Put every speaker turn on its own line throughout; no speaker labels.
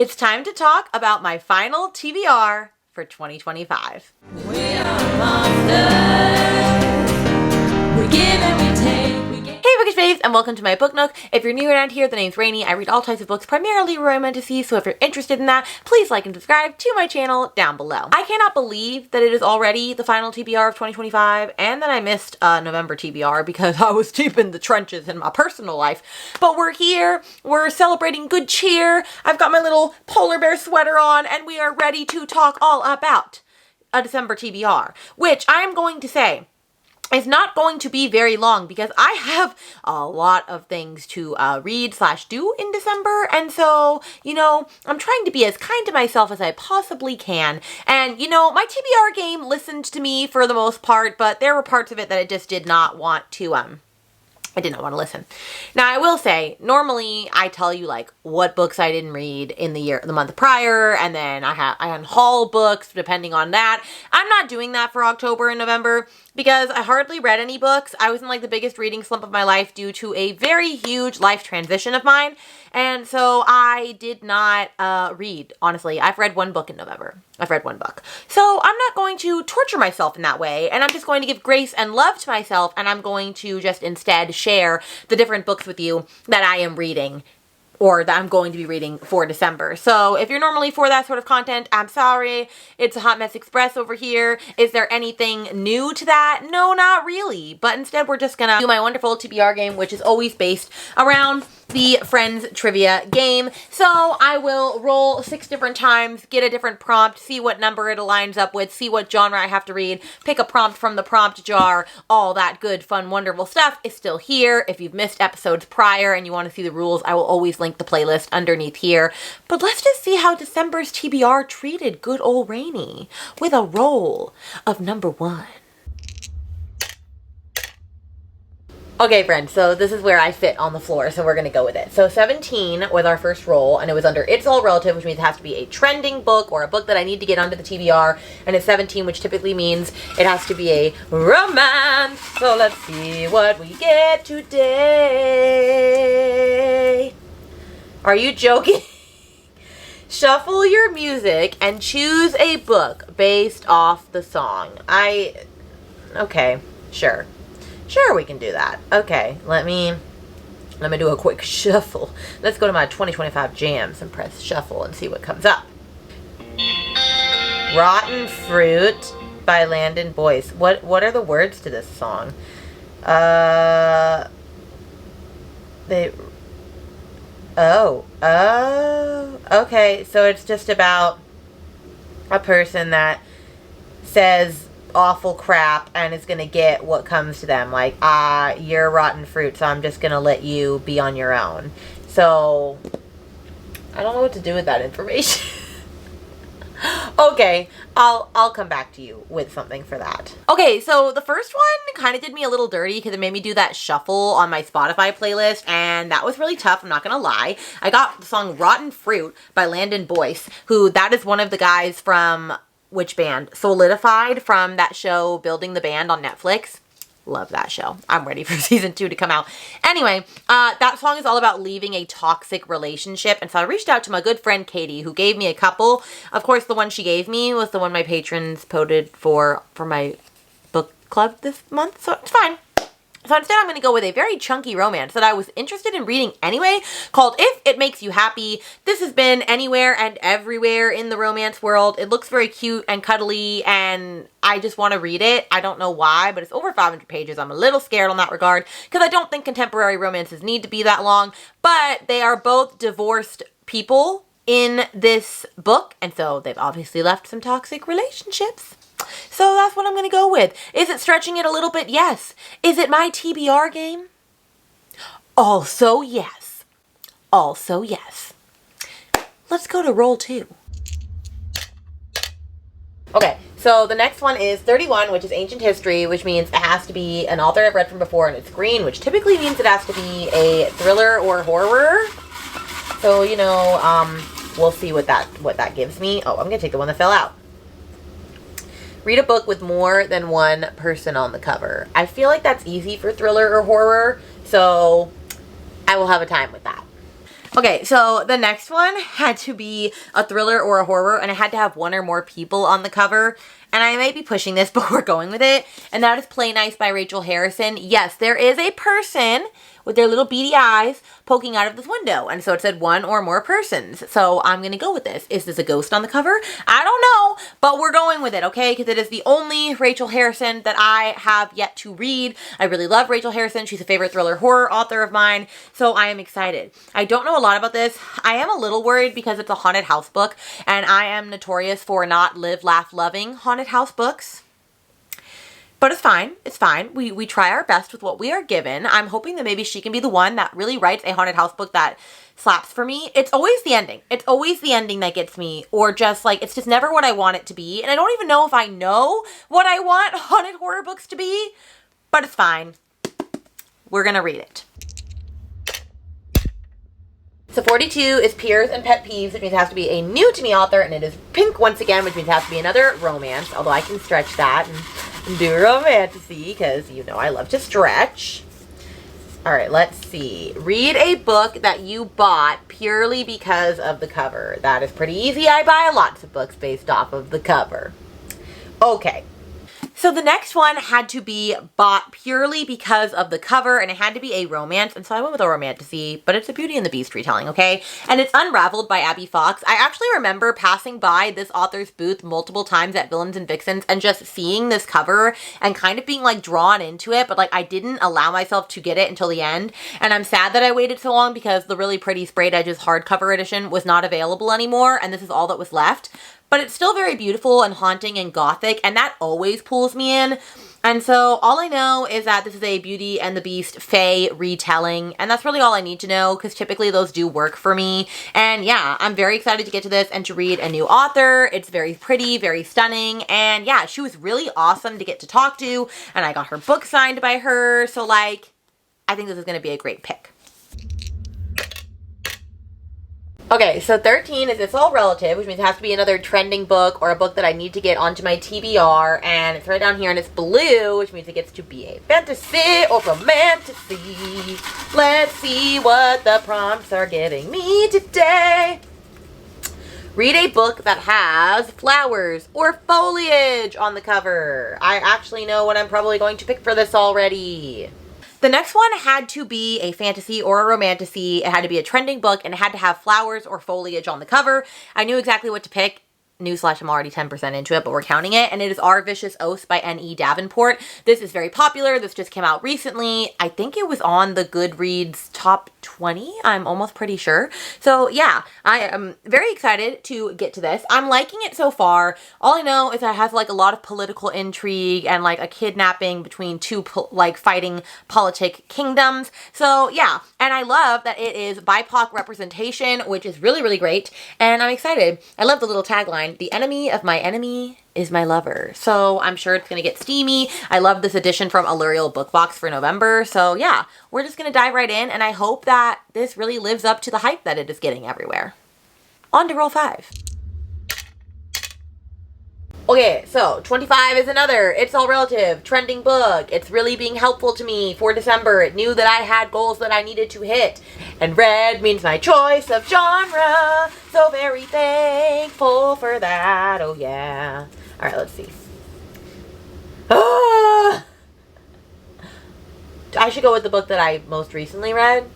It's time to talk about my final TBR for 2025. We are monsters. We give and we take. Hey Bookish Babes, and welcome to my book nook. If you're new around here, the name's Rainy. I read all types of books, primarily romantasy, so if you're interested in that, please like and subscribe to my channel down below. I cannot believe that it is already the final TBR of 2025, and that I missed November TBR because I was deep in the trenches in my personal life. But we're here, we're celebrating good cheer, I've got my little polar bear sweater on, and we are ready to talk all about a December TBR, which I am going to say is not going to be very long because I have a lot of things to read/do in December. And so, I'm trying to be as kind to myself as I possibly can. And, my TBR game listened to me for the most part, but there were parts of it that it just did not want to, I did not want to listen. Now, I will say, normally I tell you like what books I didn't read in the month prior, and then I unhaul books depending on that. I'm not doing that for October and November because I hardly read any books. I was in like the biggest reading slump of my life due to a very huge life transition of mine. And so I did not read, honestly. I've read one book in November. I've read one book. So I'm not going to torture myself in that way, and I'm just going to give grace and love to myself, and I'm going to just instead share the different books with you that I am reading or that I'm going to be reading for December. So if you're normally for that sort of content, I'm sorry. It's a hot mess express over here. Is there anything new to that? No, not really. But instead, we're just gonna do my wonderful TBR game, which is always based around the Friends trivia game. So I will roll 6 different times, get a different prompt, see what number it aligns up with, see what genre I have to read, pick a prompt from the prompt jar. All that good, fun, wonderful stuff is still here. If you've missed episodes prior and you want to see the rules, I will always link the playlist underneath here. But let's just see how December's TBR treated good old Rainy with a roll of number 1. Okay, friends, so this is where I fit on the floor, so we're going to go with it. So 17 was our first roll, and it was under It's All Relative, which means it has to be a trending book or a book that I need to get onto the TBR, and it's 17, which typically means it has to be a romance. So let's see what we get today. Are you joking? Shuffle your music and choose a book based off the song. Okay, sure. Sure, we can do that. Okay, let me do a quick shuffle. Let's go to my 2025 jams and press shuffle and see what comes up. Rotten Fruit by Landon Boyce. What are the words to this song? Okay, so it's just about a person that says awful crap and is gonna get what comes to them, like you're rotten fruit, so I'm just gonna let you be on your own. So I don't know what to do with that information. Okay, I'll come back to you with something for that. Okay, so the first one kind of did me a little dirty because it made me do that shuffle on my Spotify playlist, and that was really tough, I'm not gonna lie. I got the song Rotten Fruit by Landon Boyce, who that is one of the guys from which band? Solidified, from that show Building the Band on Netflix. Love that show. I'm ready for season 2 to come out. Anyway, that song is all about leaving a toxic relationship. And so I reached out to my good friend Katy, who gave me a couple. Of course, the one she gave me was the one my patrons voted for my book club this month. So it's fine. So instead, I'm going to go with a very chunky romance that I was interested in reading anyway, called If It Makes You Happy. This has been anywhere and everywhere in the romance world. It looks very cute and cuddly, and I just want to read it. I don't know why, but it's over 500 pages. I'm a little scared on that regard because I don't think contemporary romances need to be that long, but they are both divorced people in this book, and so they've obviously left some toxic relationships. So that's what I'm going to go with. Is it stretching it a little bit? Yes. Is it my TBR game? Also yes. Also yes. Let's go to roll 2. Okay, so the next one is 31, which is ancient history, which means it has to be an author I've read from before, and it's green, which typically means it has to be a thriller or horror. So, we'll see what that gives me. Oh, I'm going to take the one that fell out. Read a book with more than one person on the cover. I feel like that's easy for thriller or horror, so I will have a time with that. Okay, so the next one had to be a thriller or a horror, and it had to have one or more people on the cover. And I might be pushing this, but we're going with it. And that is Play Nice by Rachel Harrison. Yes, there is a person with their little beady eyes poking out of this window. And so it said one or more persons. So I'm going to go with this. Is this a ghost on the cover? I don't know, but we're going with it, okay? Because it is the only Rachel Harrison that I have yet to read. I really love Rachel Harrison. She's a favorite thriller horror author of mine. So I am excited. I don't know a lot about this. I am a little worried because it's a haunted house book. And I am notorious for not live, laugh, loving haunted house books. But it's fine. It's fine. We try our best with what we are given. I'm hoping that maybe she can be the one that really writes a haunted house book that slaps for me. It's always the ending. It's always the ending that gets me, or just like, it's just never what I want it to be. And I don't even know if I know what I want haunted horror books to be, but it's fine. We're going to read it. So 42 is Peers and Pet Peeves, which means it has to be a new to me author, and it is pink once again, which means it has to be another romance, although I can stretch that and do romantasy, because you know I love to stretch. Alright, let's see. Read a book that you bought purely because of the cover. That is pretty easy. I buy lots of books based off of the cover. Okay. So the next one had to be bought purely because of the cover, and it had to be a romance, and so I went with a romantasy, but it's a Beauty and the Beast retelling, okay? And it's Unraveled by Abby Fox. I actually remember passing by this author's booth multiple times at Villains and Vixens and just seeing this cover and kind of being like drawn into it, but like I didn't allow myself to get it until the end, and I'm sad that I waited so long because the really pretty Sprayed Edges hardcover edition was not available anymore, and this is all that was left. But it's still very beautiful and haunting and gothic, and that always pulls me in. And so all I know is that this is a Beauty and the Beast fae retelling, and that's really all I need to know, because typically those do work for me. And yeah, I'm very excited to get to this and to read a new author. It's very pretty, very stunning, and yeah, she was really awesome to get to talk to, and I got her book signed by her, so like, I think this is going to be a great pick. Okay, so 13 is It's All Relative, which means it has to be another trending book or a book that I need to get onto my TBR, and it's right down here, and it's blue, which means it gets to be a fantasy or romantasy. Let's see what the prompts are giving me today. Read a book that has flowers or foliage on the cover. I actually know what I'm probably going to pick for this already. The next one had to be a fantasy or a romantasy. It had to be a trending book, and it had to have flowers or foliage on the cover. I knew exactly what to pick. Newsflash, I'm already 10% into it, but we're counting it. And it is Our Vicious Oaths by N.E. Davenport. This is very popular. This just came out recently. I think it was on the Goodreads top 20. I'm almost pretty sure. So yeah, I am very excited to get to this. I'm liking it so far. All I know is that it has like a lot of political intrigue and like a kidnapping between two like fighting politic kingdoms. So yeah, and I love that it is BIPOC representation, which is really, really great. And I'm excited. I love the little tagline. The enemy of my enemy is my lover. So I'm sure it's going to get steamy. I love this edition from Allurial Book Box for November. So yeah, we're just going to dive right in, and I hope that this really lives up to the hype that it is getting everywhere. On to roll 5. Okay, so 25 is another It's All Relative trending book. It's really being helpful to me for December. It knew that I had goals that I needed to hit. And red means my choice of genre. So very thankful for that. Oh yeah. Alright, let's see. I should go with the book that I most recently read.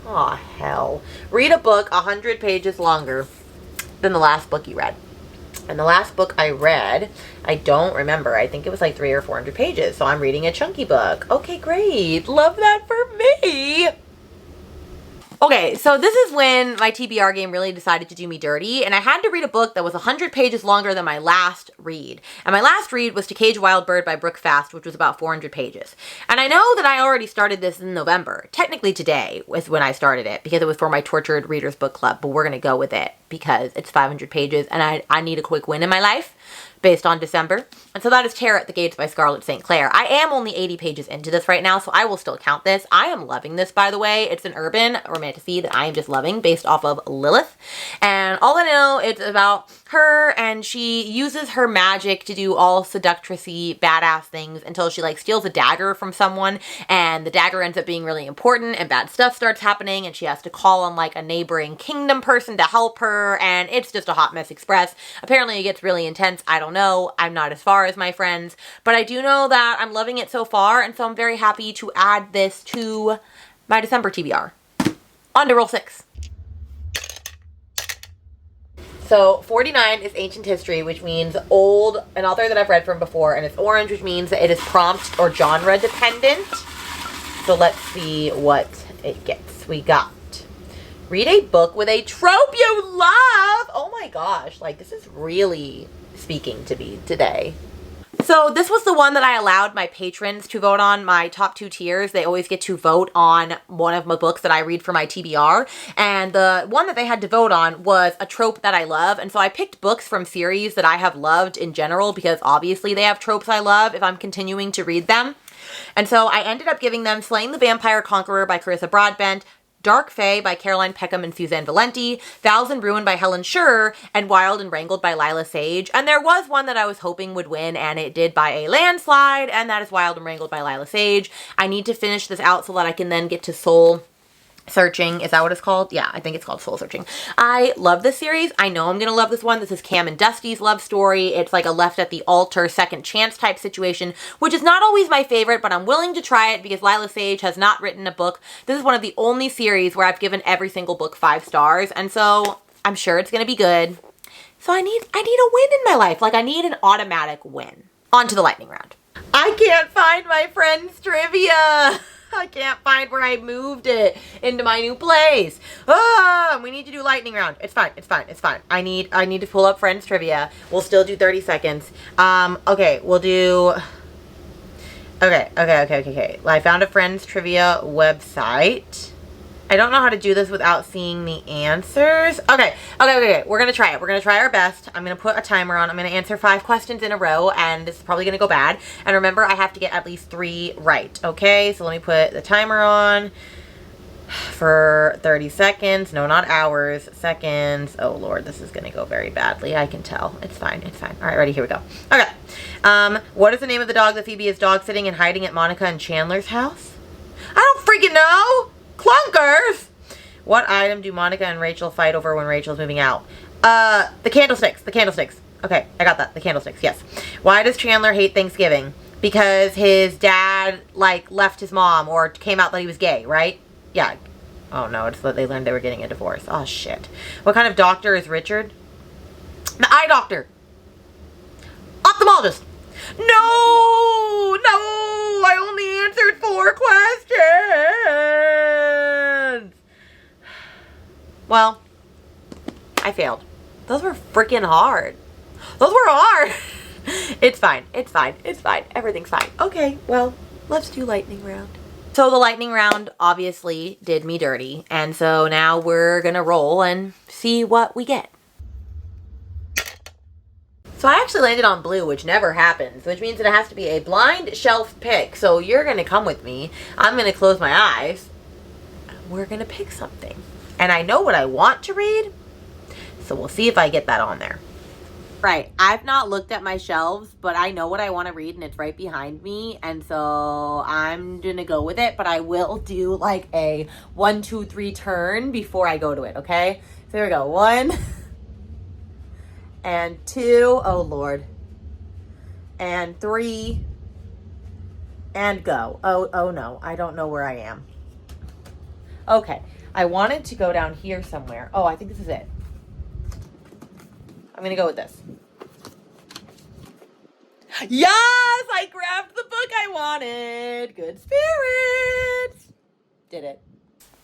Aw, hell. Read a book 100 pages longer than the last book you read. And the last book I read, I don't remember. I think it was like 300 or 400 pages. So I'm reading a chunky book. Okay, great. Love that for me. Okay, so this is when my TBR game really decided to do me dirty, and I had to read a book that was 100 pages longer than my last read. And my last read was To Cage a Wild Bird by Brooke Fast, which was about 400 pages. And I know that I already started this in November. Technically today was when I started it, because it was for my Tortured Readers Book Club, but we're going to go with it because it's 500 pages, and I need a quick win in my life based on December. And so that is Terror at the Gates by Scarlett St. Clair. I am only 80 pages into this right now, so I will still count this. I am loving this, by the way. It's an urban romantasy that I am just loving based off of Lilith. And all I know, it's about her, and she uses her magic to do all seductressy badass things until she like steals a dagger from someone, and the dagger ends up being really important and bad stuff starts happening, and she has to call on like a neighboring kingdom person to help her, and it's just a hot mess express. Apparently it gets really intense. I don't know. I'm not as far as my friends, but I do know that I'm loving it so far, and so I'm very happy to add this to my December TBR. On to roll 6. So 49 is ancient history, which means old, an author that I've read from before, and it's orange, which means that it is prompt or genre dependent. So let's see what it gets. We got read a book with a trope you love. Oh my gosh, like this is really speaking to me today. So this was the one that I allowed my patrons to vote on, my top 2 tiers. They always get to vote on one of my books that I read for my TBR. And the one that they had to vote on was a trope that I love. And so I picked books from series that I have loved in general because obviously they have tropes I love if I'm continuing to read them. And so I ended up giving them Slaying the Vampire Conqueror by Carissa Broadbent, Dark Fae by Caroline Peckham and Suzanne Valenti, Vows and Ruin by Helen Scher, and Wild and Wrangled by Lila Sage. And there was one that I was hoping would win, and it did by a landslide, and that is Wild and Wrangled by Lila Sage. I need to finish this out so that I can then get to Soul Searching. Is that what it's called? Yeah, I think it's called Soul Searching. I love this series. I know I'm going to love this one. This is Cam and Dusty's love story. It's like a left at the altar, second chance type situation, which is not always my favorite, but I'm willing to try it because Lila Sage has not written a book. This is one of the only series where I've given every single book 5 stars, and so I'm sure it's going to be good. So I need a win in my life. Like I need an automatic win. On to the lightning round. I can't find my friend's trivia. I can't find where I moved it into my new place. Ah, we need to do lightning round. It's fine. It's fine. It's fine. I need to pull up friends trivia. We'll still do 30 seconds. Okay, we'll do. Okay. Well, I found a friends trivia website. I don't know how to do this without seeing the answers. Okay. We're going to try it. We're going to try our best. I'm going to put a timer on. I'm going to answer 5 questions in a row, and this is probably going to go bad. And remember, I have to get at least 3 right. Okay, so let me put the timer on for 30 seconds. No, not hours. Seconds. Oh, Lord, this is going to go very badly. I can tell. It's fine. It's fine. All right, ready? Here we go. Okay. What is the name of the dog that Phoebe is dog sitting and hiding at Monica and Chandler's house? I don't freaking know. Clunkers! What item do Monica and Rachel fight over when Rachel's moving out? The candlesticks. The candlesticks. Okay, I got that. The candlesticks, yes. Why does Chandler hate Thanksgiving? Because his dad, like, left his mom or came out that he was gay, right? Yeah. Oh, no, it's that they learned they were getting a divorce. Oh, shit. What kind of doctor is Richard? The eye doctor. Ophthalmologist. No! I only answered 4 questions! Well, I failed. Those were freaking hard. Those were hard! It's fine. It's fine. It's fine. Everything's fine. Okay, well, let's do lightning round. So the lightning round obviously did me dirty, and so now we're gonna roll and see what we get. So I actually landed on blue, which never happens, which means that it has to be a blind shelf pick. So you're going to come with me. I'm going to close my eyes. We're going to pick something. And I know what I want to read, so we'll see if I get that on there. Right. I've not looked at my shelves, but I know what I want to read, and it's right behind me. And so I'm going to go with it, but I will do like a 1, 2, 3 turn before I go to it, okay? So here we go. 1... and 2, oh Lord, and 3, and go. Oh no, I don't know where I am. Okay, I wanted to go down here somewhere. Oh, I think this is it. I'm gonna go with this. Yes, I grabbed the book I wanted. Good spirits. Did it.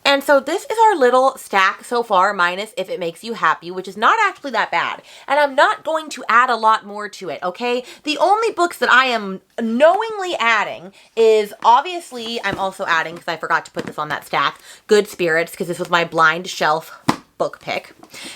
And so this is our little stack so far, minus If It Makes You Happy, which is not actually that bad. And I'm not going to add a lot more to it, okay? The only books that I am knowingly adding is, obviously, I'm also adding, because I forgot to put this on that stack, Good Spirits, because this was my blind shelf book pick.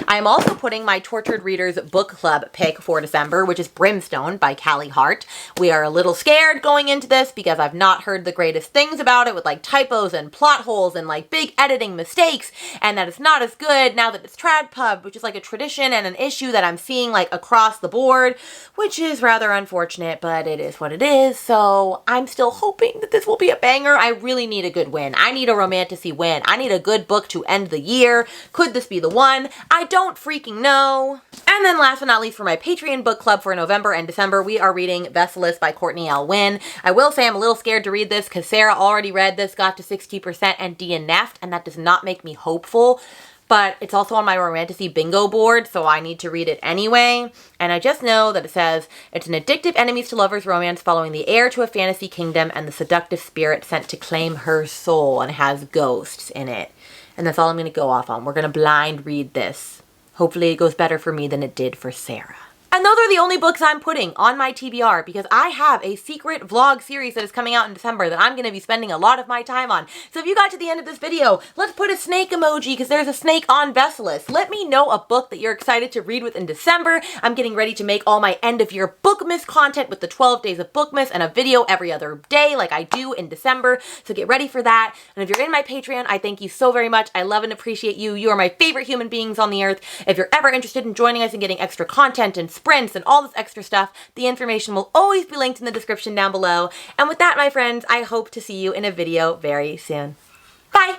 I am also putting my Tortured Readers book club pick for December, which is Brimstone by Callie Hart. We are a little scared going into this because I've not heard the greatest things about it, with like typos and plot holes and like big editing mistakes, and that it's not as good now that it's trad pub, which is like a tradition and an issue that I'm seeing like across the board, which is rather unfortunate, but it is what it is. So I'm still hoping that this will be a banger. I really need a good win. I need a romantasy win. I need a good book to end the year. Could this be the one? I don't freaking know. And then last but not least, for my Patreon book club for November and December, we are reading Vessalus by Courtney L. Wynn. I will say I'm a little scared to read this because Sarah already read this, got to 60% and DNF'd, and that does not make me hopeful. But it's also on my romantasy bingo board, so I need to read it anyway. And I just know that it says, it's an addictive enemies to lovers romance following the heir to a fantasy kingdom and the seductive spirit sent to claim her soul, and it has ghosts in it. And that's all I'm going to go off on. We're going to blind read this. Hopefully it goes better for me than it did for Sarah. And those are the only books I'm putting on my TBR because I have a secret vlog series that is coming out in December that I'm going to be spending a lot of my time on. So if you got to the end of this video, let's put a snake emoji because there's a snake on Vessalus. Let me know a book that you're excited to read with in December. I'm getting ready to make all my end of year Bookmas content with the 12 days of Bookmas and a video every other day like I do in December. So get ready for that. And if you're in my Patreon, I thank you so very much. I love and appreciate you. You are my favorite human beings on the earth. If you're ever interested in joining us and getting extra content and sprints and all this extra stuff, the information will always be linked in the description down below. And with that, my friends, I hope to see you in a video very soon. Bye!